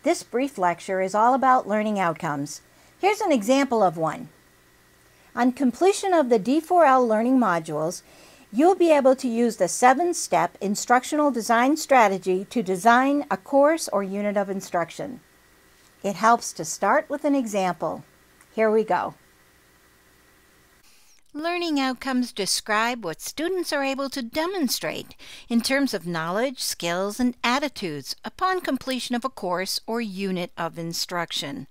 This brief lecture is all about learning outcomes. Here's an example of one. On completion of the D4L learning modules, you'll be able to use the 7-step instructional design strategy to design a course or unit of instruction. It helps to start with an example. Here we go. Learning outcomes describe what students are able to demonstrate in terms of knowledge, skills, and attitudes upon completion of a course or unit of instruction.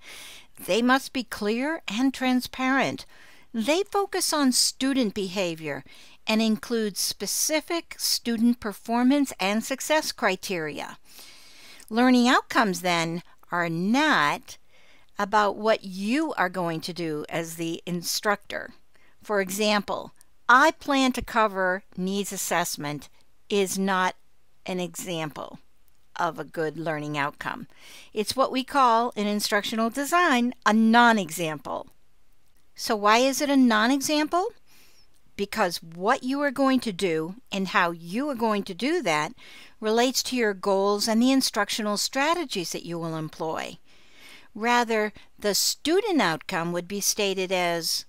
They must be clear and transparent. They focus on student behavior and include specific student performance and success criteria. Learning outcomes, then, are not about what you are going to do as the instructor. For example, I plan to cover needs assessment is not an example of a good learning outcome. It's what we call in instructional design a non-example. So why is it a non-example? Because what you are going to do and how you are going to do that relates to your goals and the instructional strategies that you will employ. Rather, the student outcome would be stated as,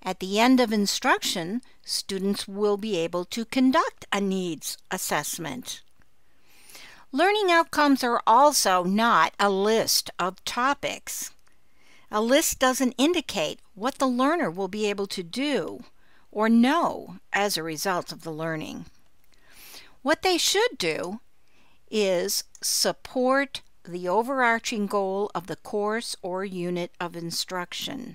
at the end of instruction, students will be able to conduct a needs assessment. Learning outcomes are also not a list of topics. A list doesn't indicate what the learner will be able to do or know as a result of the learning. What they should do is support the overarching goal of the course or unit of instruction.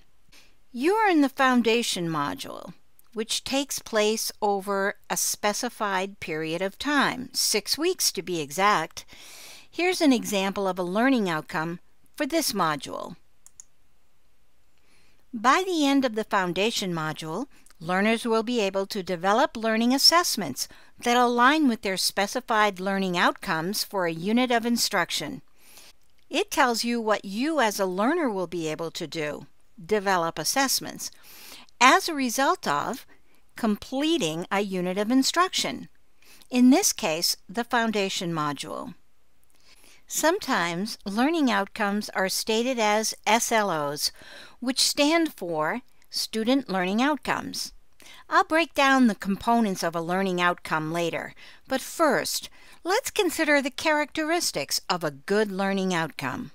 You are in the Foundation module, which takes place over a specified period of time, 6 weeks to be exact. Here's an example of a learning outcome for this module. By the end of the Foundation module, learners will be able to develop learning assessments that align with their specified learning outcomes for a unit of instruction. It tells you what you as a learner will be able to do. Develop assessments as a result of completing a unit of instruction, in this case the Foundation module. Sometimes learning outcomes are stated as SLOs, which stand for Student Learning Outcomes. I'll break down the components of a learning outcome later, but first let's consider the characteristics of a good learning outcome.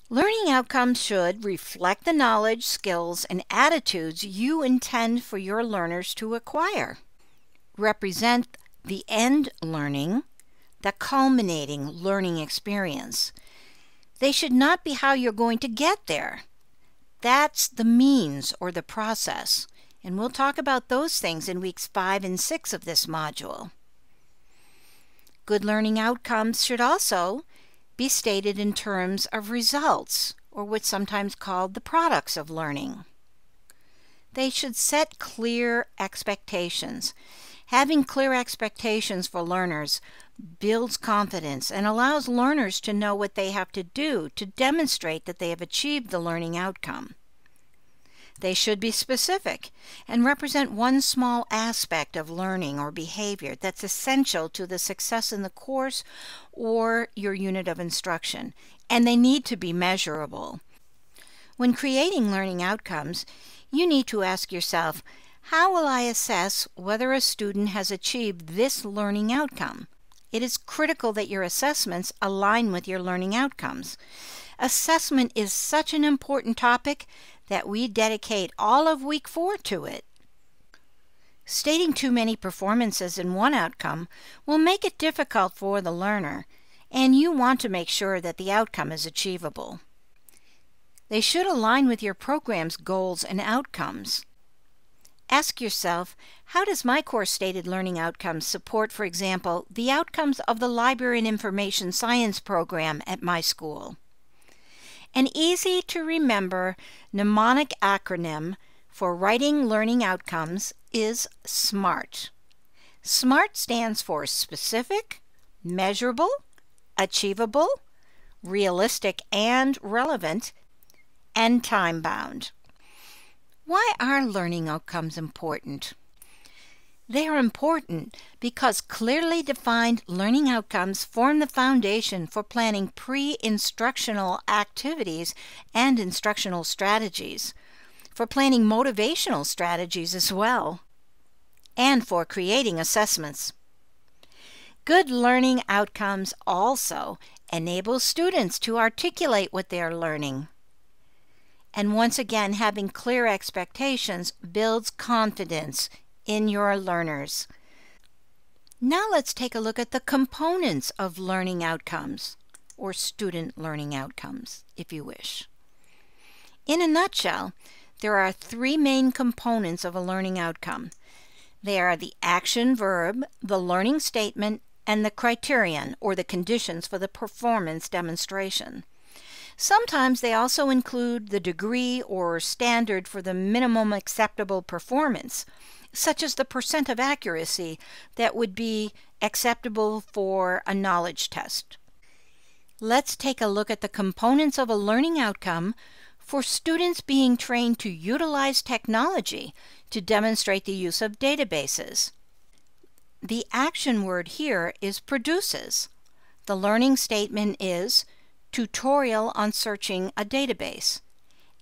Learning outcomes should reflect the knowledge, skills, and attitudes you intend for your learners to acquire, represent the end learning, the culminating learning experience. They should not be how you're going to get there. That's the means or the process, and we'll talk about those things in weeks 5 and 6 of this module. Good learning outcomes should also be stated in terms of results, or what's sometimes called the products of learning. They should set clear expectations. Having clear expectations for learners builds confidence and allows learners to know what they have to do to demonstrate that they have achieved the learning outcome. They should be specific and represent one small aspect of learning or behavior that's essential to the success in the course or your unit of instruction, and they need to be measurable. When creating learning outcomes, you need to ask yourself, how will I assess whether a student has achieved this learning outcome? It is critical that your assessments align with your learning outcomes. Assessment is such an important topic that we dedicate all of week 4 to it. Stating too many performances in one outcome will make it difficult for the learner, and you want to make sure that the outcome is achievable. They should align with your program's goals and outcomes. Ask yourself, how does my course stated learning outcomes support, for example, the outcomes of the Library and Information Science program at my school? An easy-to-remember mnemonic acronym for writing learning outcomes is SMART. SMART stands for specific, measurable, achievable, realistic and relevant, and time-bound. Why are learning outcomes important? They are important because clearly defined learning outcomes form the foundation for planning pre-instructional activities and instructional strategies, for planning motivational strategies as well, and for creating assessments. Good learning outcomes also enable students to articulate what they are learning. And once again, having clear expectations builds confidence in your learners. Now let's take a look at the components of learning outcomes, or student learning outcomes, if you wish. In a nutshell, there are three main components of a learning outcome. They are the action verb, the learning statement, and the criterion, or the conditions for the performance demonstration. Sometimes they also include the degree or standard for the minimum acceptable performance, such as the percent of accuracy that would be acceptable for a knowledge test. Let's take a look at the components of a learning outcome for students being trained to utilize technology to demonstrate the use of databases. The action word here is produces. The learning statement is tutorial on searching a database.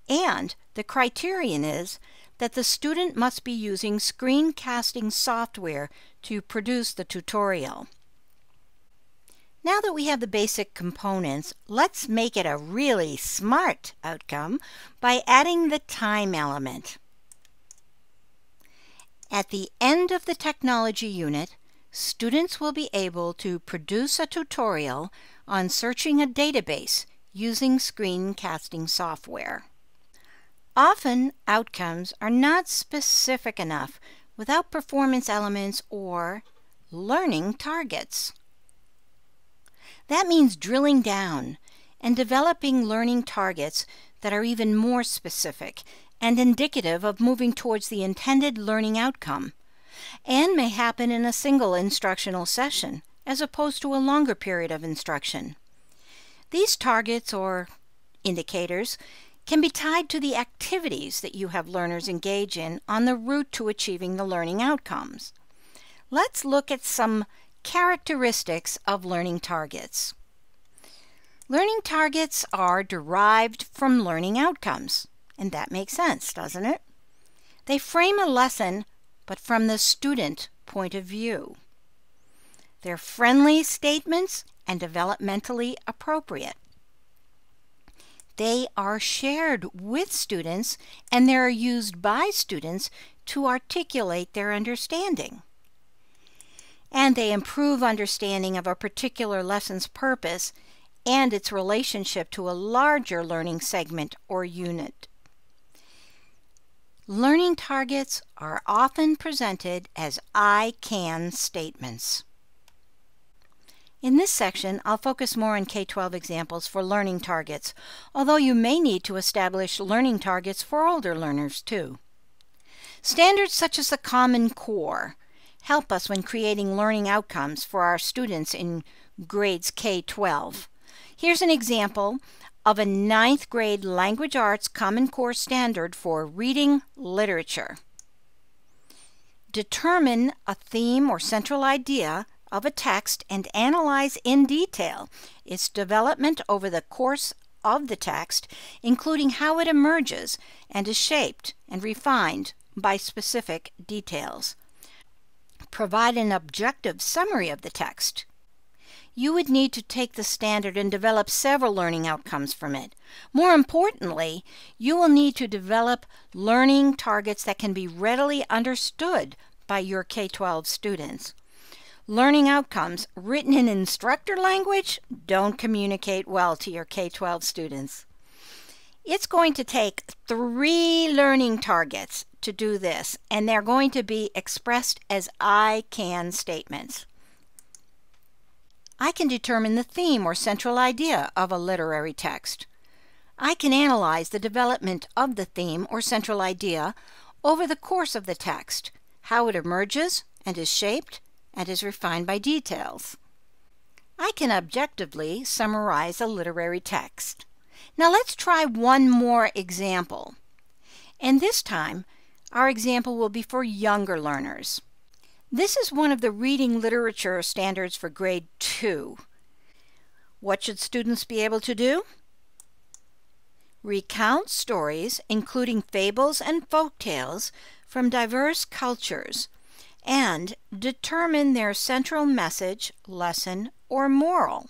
And the criterion is that the student must be using screencasting software to produce the tutorial. Now that we have the basic components, let's make it a really smart outcome by adding the time element. At the end of the technology unit, students will be able to produce a tutorial on searching a database using screencasting software. Often, outcomes are not specific enough without performance elements or learning targets. That means drilling down and developing learning targets that are even more specific and indicative of moving towards the intended learning outcome, and may happen in a single instructional session as opposed to a longer period of instruction. These targets or indicators can be tied to the activities that you have learners engage in on the route to achieving the learning outcomes. Let's look at some characteristics of learning targets. Learning targets are derived from learning outcomes, and that makes sense, doesn't it? They frame a lesson, but from the student point of view. They're friendly statements and developmentally appropriate. They are shared with students, and they are used by students to articulate their understanding. And they improve understanding of a particular lesson's purpose and its relationship to a larger learning segment or unit. Learning targets are often presented as I can statements. In this section, I'll focus more on K-12 examples for learning targets, although you may need to establish learning targets for older learners too. Standards such as the Common Core help us when creating learning outcomes for our students in grades K-12. Here's an example of a 9th grade Language Arts Common Core standard for reading literature. Determine a theme or central idea of a text and analyze in detail its development over the course of the text, including how it emerges and is shaped and refined by specific details. Provide an objective summary of the text. You would need to take the standard and develop several learning outcomes from it. More importantly, you will need to develop learning targets that can be readily understood by your K-12 students. Learning outcomes written in instructor language don't communicate well to your K-12 students. It's going to take 3 learning targets to do this, and they're going to be expressed as I can statements. I can determine the theme or central idea of a literary text. I can analyze the development of the theme or central idea over the course of the text, how it emerges and is shaped and is refined by details. I can objectively summarize a literary text. Now let's try one more example. And this time, our example will be for younger learners. This is one of the reading literature standards for grade 2. What should students be able to do? Recount stories, including fables and folk tales, from diverse cultures, and determine their central message, lesson, or moral.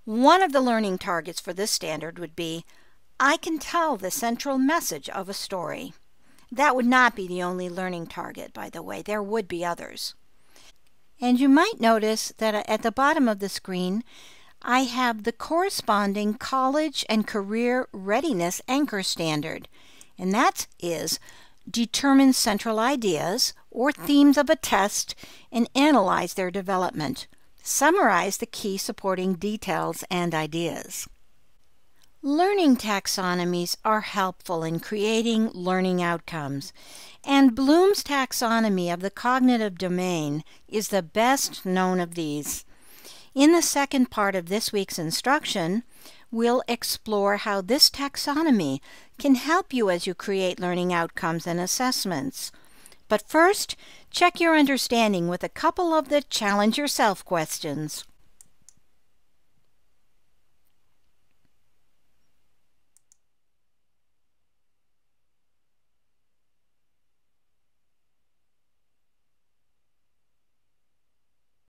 One of the learning targets for this standard would be, I can tell the central message of a story. That would not be the only learning target, by the way. There would be others. And you might notice that at the bottom of the screen, I have the corresponding college and career readiness anchor standard, and that is determine central ideas or themes of a test and analyze their development. Summarize the key supporting details and ideas. Learning taxonomies are helpful in creating learning outcomes, and Bloom's taxonomy of the cognitive domain is the best known of these. In the second part of this week's instruction, we'll explore how this taxonomy can help you as you create learning outcomes and assessments. But first, check your understanding with a couple of the Challenge Yourself questions.